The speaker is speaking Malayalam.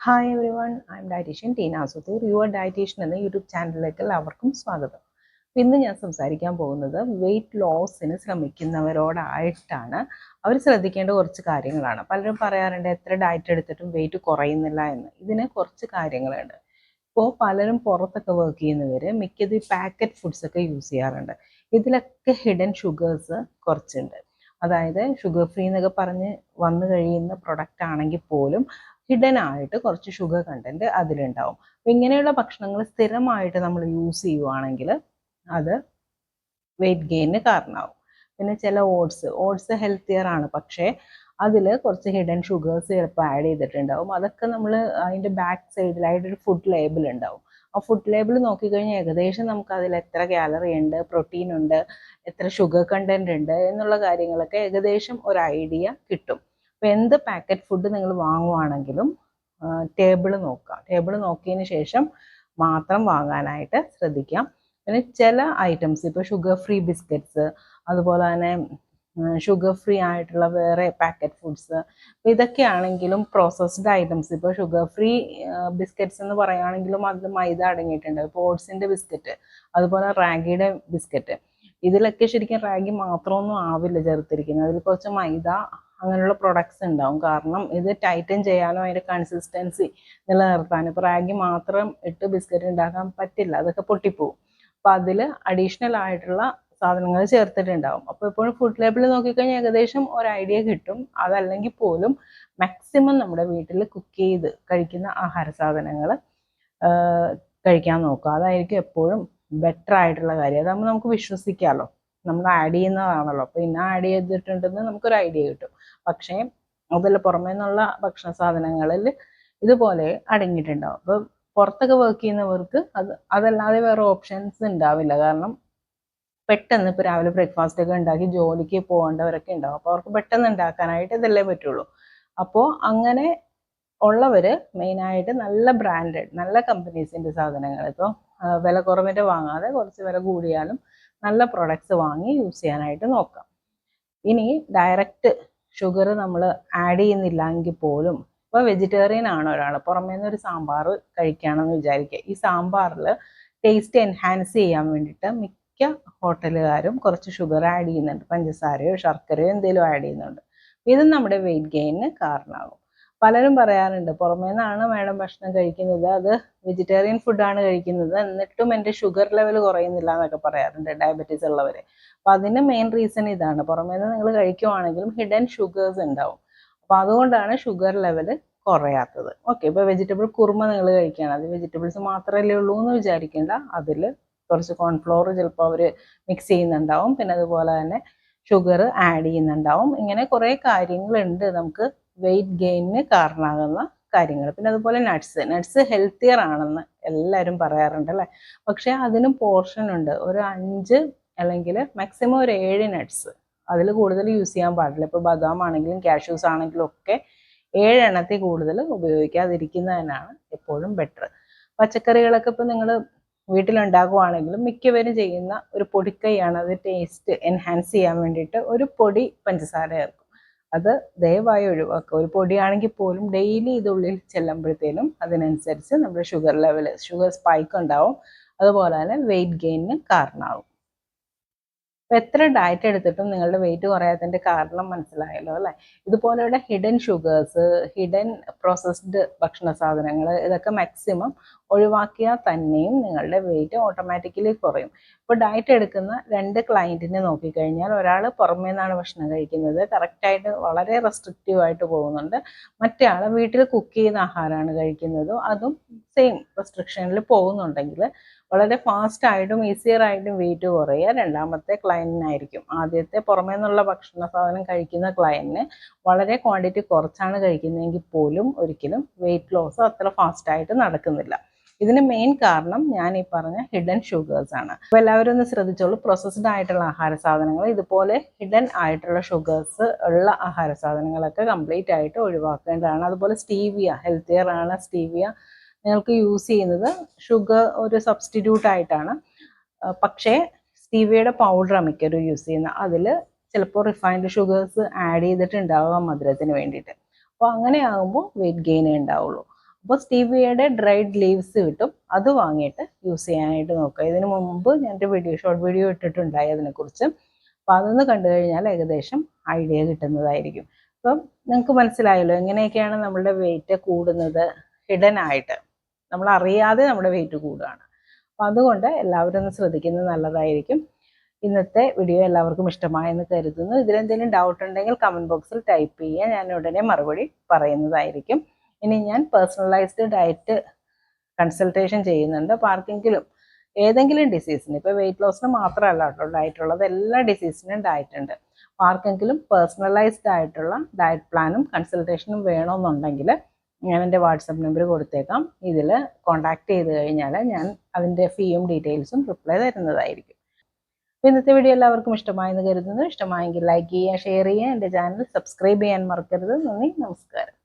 Hi everyone, I am dietitian Teena Sudheer. Your dietitian എന്ന യൂട്യൂബ് ചാനലിലേക്ക് എല്ലാവർക്കും സ്വാഗതം. ഇന്ന് ഞാൻ സംസാരിക്കാൻ പോകുന്നത് വെയിറ്റ് ലോസിന് ശ്രമിക്കുന്നവരോടായിട്ടാണ്. അവർ ശ്രദ്ധിക്കേണ്ട കുറച്ച് കാര്യങ്ങളാണ്. പലരും പറയാറുണ്ട് എത്ര ഡയറ്റ് എടുത്തിട്ടും വെയിറ്റ് കുറയുന്നില്ല എന്ന്. ഇതിന് കുറച്ച് കാര്യങ്ങളുണ്ട്. ഇപ്പോൾ പലരും പുറത്തൊക്കെ വർക്ക് ചെയ്യുന്നവർ മിക്കത് പാക്കറ്റ് ഫുഡ്സ് ഒക്കെ യൂസ് ചെയ്യാറുണ്ട്. ഇതിലൊക്കെ ഹിഡൻ ഷുഗേഴ്സ് കുറച്ചുണ്ട്. അതായത് ഷുഗർ ഫ്രീ എന്നൊക്കെ പറഞ്ഞ് വന്നു കഴിയുന്ന പ്രൊഡക്റ്റ് ആണെങ്കിൽ പോലും ഹിഡൻ ആയിട്ട് കുറച്ച് ഷുഗർ കണ്ടന്റ് അതിലുണ്ടാവും. അപ്പം ഇങ്ങനെയുള്ള ഭക്ഷണങ്ങൾ സ്ഥിരമായിട്ട് നമ്മൾ യൂസ് ചെയ്യുവാണെങ്കിൽ അത് വെയിറ്റ് ഗെയിന് കാരണമാവും. പിന്നെ ചില ഓട്സ് ഹെൽത്തിയർ ആണ്, പക്ഷേ അതിൽ കുറച്ച് ഹിഡൻ ഷുഗേഴ്സ് ചിലപ്പോൾ ആഡ് ചെയ്തിട്ടുണ്ടാവും. അതൊക്കെ നമ്മൾ അതിൻ്റെ ബാക്ക് സൈഡിലായിട്ട് ഒരു ഫുഡ് ലേബിൾ ഉണ്ടാവും. ആ ഫുഡ് ലേബിൾ നോക്കിക്കഴിഞ്ഞാൽ ഏകദേശം നമുക്ക് അതിൽ എത്ര കാലറി ഉണ്ട്, പ്രോട്ടീൻ ഉണ്ട്, എത്ര ഷുഗർ കണ്ടന്റ് ഉണ്ട് എന്നുള്ള കാര്യങ്ങളൊക്കെ ഏകദേശം ഒരു ഐഡിയ കിട്ടും. അപ്പോൾ എന്ത് പാക്കറ്റ് ഫുഡ് നിങ്ങൾ വാങ്ങുവാണെങ്കിലും ടേബിൾ നോക്കിയതിന് ശേഷം മാത്രം വാങ്ങാനായിട്ട് ശ്രദ്ധിക്കാം. പിന്നെ ചില ഐറ്റംസ് ഇപ്പോൾ ഷുഗർ ഫ്രീ ബിസ്ക്കറ്റ്സ്, അതുപോലെ തന്നെ ഷുഗർ ഫ്രീ ആയിട്ടുള്ള വേറെ പാക്കറ്റ് ഫുഡ്സ്, ഇതൊക്കെയാണെങ്കിലും പ്രോസസ്ഡ് ഐറ്റംസ്. ഇപ്പോൾ ഷുഗർ ഫ്രീ ബിസ്ക്കറ്റ്സ് എന്ന് പറയുകയാണെങ്കിലും അതിൽ മൈദ അടങ്ങിയിട്ടുണ്ട്. ഇപ്പോൾ ഓട്സിൻ്റെ ബിസ്ക്കറ്റ്, അതുപോലെ റാഗിയുടെ ബിസ്ക്കറ്റ്, ഇതിലൊക്കെ ശരിക്കും റാഗി മാത്രമൊന്നും ആവില്ല ചേർത്തിരിക്കുന്നത്. അതിൽ കുറച്ച് മൈദ അങ്ങനെയുള്ള പ്രൊഡക്ട്സ് ഉണ്ടാവും. കാരണം ഇത് ടൈറ്റൻ ചെയ്യാനോ അതിൻ്റെ കൺസിസ്റ്റൻസി നിലനിർത്താനും. ഇപ്പോൾ റാഗി മാത്രം ഇട്ട് ബിസ്ക്കറ്റ് ഉണ്ടാക്കാൻ പറ്റില്ല, അതൊക്കെ പൊട്ടിപ്പോവും. അപ്പോൾ അതിൽ അഡീഷണൽ ആയിട്ടുള്ള സാധനങ്ങൾ ചേർത്തിട്ടുണ്ടാവും. അപ്പോൾ എപ്പോഴും ഫുഡ് ലേബിൾ നോക്കിക്കഴിഞ്ഞാൽ ഏകദേശം ഒരു ഐഡിയ കിട്ടും. അതല്ലെങ്കിൽ പോലും മാക്സിമം നമ്മുടെ വീട്ടിൽ കുക്ക് ചെയ്ത് കഴിക്കുന്ന ആഹാര സാധനങ്ങൾ കഴിക്കാൻ നോക്കുക. അതായിരിക്കും എപ്പോഴും ബെറ്റർ ആയിട്ടുള്ള കാര്യം. അതാകുമ്പോൾ നമുക്ക് വിശ്വസിക്കാമല്ലോ, നമ്മൾ ആഡ് ചെയ്യുന്നതാണല്ലോ. അപ്പോൾ ഇന്ന ആഡ് ചെയ്തിട്ടുണ്ടെന്ന് നമുക്കൊരു ഐഡിയ കിട്ടും. പക്ഷേ അതിൽ പുറമേ നിന്നുള്ള ഭക്ഷണ സാധനങ്ങളിൽ ഇതുപോലെ അടങ്ങിയിട്ടുണ്ടാവും. അപ്പോൾ പുറത്തൊക്കെ വർക്ക് ചെയ്യുന്നവർക്ക് അതല്ലാതെ വേറെ ഓപ്ഷൻസ് ഉണ്ടാവില്ല. കാരണം പെട്ടെന്ന് ഇപ്പോൾ രാവിലെ ബ്രേക്ക്ഫാസ്റ്റ് ഒക്കെ ഉണ്ടാക്കി ജോലിക്ക് പോകേണ്ടവരൊക്കെ ഉണ്ടാവും. അപ്പോൾ അവർക്ക് പെട്ടെന്ന് ഉണ്ടാക്കാനായിട്ട് ഇതല്ലേ പറ്റുള്ളൂ. അപ്പോൾ അങ്ങനെ ഉള്ളവർ മെയിനായിട്ട് നല്ല ബ്രാൻഡഡ്, നല്ല കമ്പനീസിൻ്റെ സാധനങ്ങൾ, ഇപ്പോൾ വില കുറവിൻ്റെ വാങ്ങാതെ കുറച്ച് വില കൂടിയാലും നല്ല പ്രൊഡക്ട്സ് വാങ്ങി യൂസ് ചെയ്യാനായിട്ട് നോക്കാം. ഇനി ഡയറക്റ്റ് ഷുഗർ നമ്മൾ ആഡ് ചെയ്യുന്നില്ല എങ്കിൽ പോലും, ഇപ്പോൾ വെജിറ്റേറിയൻ ആണ് ഒരാൾ, പുറമേ നിന്ന് ഒരു സാമ്പാർ കഴിക്കുകയാണെന്ന് വിചാരിക്കുക. ഈ സാമ്പാറിൽ ടേസ്റ്റ് എൻഹാൻസ് ചെയ്യാൻ വേണ്ടിയിട്ട് മിക്ക ഹോട്ടലുകാരും കുറച്ച് ഷുഗർ ആഡ് ചെയ്യുന്നുണ്ട്. പഞ്ചസാരയോ ശർക്കരയോ എന്തെങ്കിലും ആഡ് ചെയ്യുന്നുണ്ട്. ഇത് നമ്മുടെ വെയിറ്റ് ഗെയിനിന് കാരണമാകും. പലരും പറയാറുണ്ട് പുറമേ നിന്നാണ് മാഡം ഭക്ഷണം കഴിക്കുന്നത്, അത് വെജിറ്റേറിയൻ ഫുഡാണ് കഴിക്കുന്നത്, എന്നിട്ടും എൻ്റെ ഷുഗർ ലെവൽ കുറയുന്നില്ല എന്നൊക്കെ പറയാറുണ്ട് ഡയബറ്റീസ് ഉള്ളവർ. അപ്പോൾ അതിന് മെയിൻ റീസൺ ഇതാണ്. പുറമേ നിന്ന് നിങ്ങൾ കഴിക്കുവാണെങ്കിലും ഹിഡൻ ഷുഗേഴ്സ് ഉണ്ടാവും. അപ്പോൾ അതുകൊണ്ടാണ് ഷുഗർ ലെവൽ കുറയാത്തത്. ഓക്കെ, ഇപ്പോൾ വെജിറ്റബിൾ കുറുമ നിങ്ങൾ കഴിക്കുകയാണ്, അത് വെജിറ്റബിൾസ് മാത്രമല്ലേ ഉള്ളൂ എന്ന് വിചാരിക്കേണ്ട. അതിൽ കുറച്ച് കോൺഫ്ലോർ ചിലപ്പോൾ അവർ മിക്സ് ചെയ്യുന്നുണ്ടാവും. പിന്നെ അതുപോലെ തന്നെ ഷുഗർ ആഡ് ചെയ്യുന്നുണ്ടാവും. ഇങ്ങനെ കുറേ കാര്യങ്ങളുണ്ട് നമുക്ക് വെയിറ്റ് ഗെയിനിന് കാരണമാകുന്ന കാര്യങ്ങൾ. പിന്നെ അതുപോലെ നട്ട്സ് ഹെൽത്തിയർ ആണെന്ന് എല്ലാവരും പറയാറുണ്ട് അല്ലേ. പക്ഷേ അതിനും പോർഷൻ ഉണ്ട്. ഒരു 5 അല്ലെങ്കിൽ മാക്സിമം ഒരു 7 നട്ട്സ്, അതിൽ കൂടുതൽ യൂസ് ചെയ്യാൻ പാടില്ല. ഇപ്പോൾ ബദാം ആണെങ്കിലും കാഷ്യൂസ് ആണെങ്കിലും ഒക്കെ 7 എണ്ണത്തിൽ കൂടുതൽ ഉപയോഗിക്കാതിരിക്കുന്നതിനാണ് എപ്പോഴും ബെറ്റർ. പച്ചക്കറികളൊക്കെ ഇപ്പോൾ നിങ്ങൾ വീട്ടിലുണ്ടാക്കുവാണെങ്കിലും മിക്കവരും ചെയ്യുന്ന ഒരു പൊടിക്കൈയാണ്. അത് ടേസ്റ്റ് എൻഹാൻസ് ചെയ്യാൻ വേണ്ടിയിട്ട് ഒരു പൊടി പഞ്ചസാര ചേർക്കും. അത് ദയവായി ഒഴിവാക്കുക. ഒരു പൊടിയാണെങ്കിൽ പോലും ഡെയിലി ഇതുള്ളിൽ ചെല്ലുമ്പോഴത്തേനും അതിനനുസരിച്ച് നമ്മുടെ ഷുഗർ സ്പൈക്ക് ഉണ്ടാവും. അതുപോലെ തന്നെ വെയിറ്റ് ഗെയിനിന് കാരണമാവും. അപ്പോൾ എത്ര ഡയറ്റ് എടുത്തിട്ടും നിങ്ങളുടെ വെയിറ്റ് കുറയാത്തതിൻ്റെ കാരണം മനസ്സിലായല്ലോ അല്ലേ. ഇതുപോലെയുള്ള ഹിഡൻ ഷുഗേഴ്സ്, ഹിഡൻ പ്രോസസ്ഡ് ഭക്ഷണ സാധനങ്ങൾ, ഇതൊക്കെ മാക്സിമം ഒഴിവാക്കിയാൽ തന്നെയും നിങ്ങളുടെ വെയിറ്റ് ഓട്ടോമാറ്റിക്കലി കുറയും. ഇപ്പോൾ ഡയറ്റ് എടുക്കുന്ന 2 ക്ലയൻറ്റിനെ നോക്കിക്കഴിഞ്ഞാൽ ഒരാൾ പുറമേ നിന്നാണ് ഭക്ഷണം കഴിക്കുന്നത്, കറക്റ്റായിട്ട് വളരെ റെസ്ട്രിക്റ്റീവായിട്ട് പോകുന്നുണ്ട്. മറ്റേ ആൾ വീട്ടിൽ കുക്ക് ചെയ്യുന്ന ആഹാരമാണ് കഴിക്കുന്നത്, അതും സെയിം റെസ്ട്രിക്ഷനിൽ പോകുന്നുണ്ടെങ്കിൽ വളരെ ഫാസ്റ്റായിട്ടും ഈസിയറായിട്ടും വെയിറ്റ് കുറയുക രണ്ടാമത്തെ ക്ലയൻറ്റിനായിരിക്കും. ആദ്യത്തെ പുറമേ നിന്നുള്ള ഭക്ഷണ സാധനം കഴിക്കുന്ന ക്ലയൻറ്റിന് വളരെ ക്വാണ്ടിറ്റി കുറച്ചാണ് കഴിക്കുന്നതെങ്കിൽ പോലും ഒരിക്കലും വെയിറ്റ് ലോസ് അത്ര ഫാസ്റ്റായിട്ട് നടക്കുന്നില്ല. ഇതിന് മെയിൻ കാരണം ഞാൻ ഈ പറഞ്ഞ ഹിഡൻ ഷുഗേഴ്സ് ആണ്. അപ്പോൾ എല്ലാവരും ഒന്ന് ശ്രദ്ധിച്ചോളൂ. പ്രോസസ്ഡ് ആയിട്ടുള്ള ആഹാര സാധനങ്ങൾ, ഇതുപോലെ ഹിഡൻ ആയിട്ടുള്ള ഷുഗേഴ്സ് ഉള്ള ആഹാര സാധനങ്ങളൊക്കെ കംപ്ലീറ്റ് ആയിട്ട് ഒഴിവാക്കേണ്ടതാണ്. അതുപോലെ സ്റ്റീവിയ ഹെൽത്തിയർ ആണ്. സ്റ്റീവിയ നിങ്ങൾക്ക് യൂസ് ചെയ്യുന്നത് ഷുഗർ ഒരു സബ്സ്റ്റിറ്റ്യൂട്ട് ആയിട്ടാണ്. പക്ഷേ സ്റ്റീവിയയുടെ പൗഡർ മിക്കവരും യൂസ് ചെയ്യുന്ന, അതിൽ ചിലപ്പോൾ റിഫൈൻഡ് ഷുഗേഴ്സ് ആഡ് ചെയ്തിട്ടുണ്ടാവുക മധുരത്തിന് വേണ്ടിയിട്ട്. അപ്പോൾ അങ്ങനെ ആകുമ്പോൾ വെയിറ്റ് ഗെയിൻ ഉണ്ടാവുള്ളൂ. അപ്പോൾ സ്റ്റീവിയയുടെ ഡ്രൈഡ് ലീവ്സ് കിട്ടും, അത് വാങ്ങിയിട്ട് യൂസ് ചെയ്യാനായിട്ട് നോക്കുക. ഇതിന് മുമ്പ് ഞാനൊരു ഷോർട്ട് വീഡിയോ ഇട്ടിട്ടുണ്ടായി അതിനെക്കുറിച്ച്. അപ്പോൾ അതൊന്ന് കണ്ടു കഴിഞ്ഞാൽ ഏകദേശം ഐഡിയ കിട്ടുന്നതായിരിക്കും. അപ്പം നിങ്ങൾക്ക് മനസ്സിലായല്ലോ എങ്ങനെയൊക്കെയാണ് നമ്മളുടെ വെയിറ്റ് കൂടുന്നത്. ഹിഡൻ ആയിട്ട് നമ്മൾ അറിയാതെ നമ്മുടെ വെയിറ്റ് കൂടുകയാണ്. അപ്പം അതുകൊണ്ട് എല്ലാവരും ഒന്ന് ശ്രദ്ധിക്കുന്നത് നല്ലതായിരിക്കും. ഇന്നത്തെ വീഡിയോ എല്ലാവർക്കും ഇഷ്ടമായെന്ന് കരുതുന്നു. ഇതിലെന്തെങ്കിലും ഡൗട്ട് ഉണ്ടെങ്കിൽ കമൻറ്റ് ബോക്സിൽ ടൈപ്പ് ചെയ്യുക, ഞാൻ ഉടനെ മറുപടി പറയുന്നതായിരിക്കും. ഇനി ഞാൻ പേഴ്സണലൈസ്ഡ് ഡയറ്റ് കൺസൾട്ടേഷൻ ചെയ്യുന്നുണ്ട്. അപ്പോൾ ആർക്കെങ്കിലും ഏതെങ്കിലും ഡിസീസിന്, ഇപ്പോൾ വെയിറ്റ് ലോസിന് മാത്രമല്ല കേട്ടോ ഡയറ്റ് ഉള്ളത്, എല്ലാ ഡിസീസിനും ഡയറ്റ് ഉണ്ട്. അപ്പോൾ ആർക്കെങ്കിലും പേഴ്സണലൈസ്ഡ് ആയിട്ടുള്ള ഡയറ്റ് പ്ലാനും കൺസൾട്ടേഷനും വേണമെന്നുണ്ടെങ്കിൽ ഞാൻ എൻ്റെ വാട്സപ്പ് നമ്പർ കൊടുത്തേക്കാം. ഇതിൽ കോൺടാക്ട് ചെയ്ത് കഴിഞ്ഞാൽ ഞാൻ അതിൻ്റെ ഫീയും ഡീറ്റെയിൽസും റിപ്ലൈ തരുന്നതായിരിക്കും. അപ്പോൾ ഇന്നത്തെ വീഡിയോ എല്ലാവർക്കും ഇഷ്ടമായെന്ന് കരുതുന്നു. ഇഷ്ടമായെങ്കിൽ ലൈക്ക് ചെയ്യുക, ഷെയർ ചെയ്യുക, എൻ്റെ ചാനൽ സബ്സ്ക്രൈബ് ചെയ്യാൻ മറക്കരുത്. നന്ദി, നമസ്കാരം.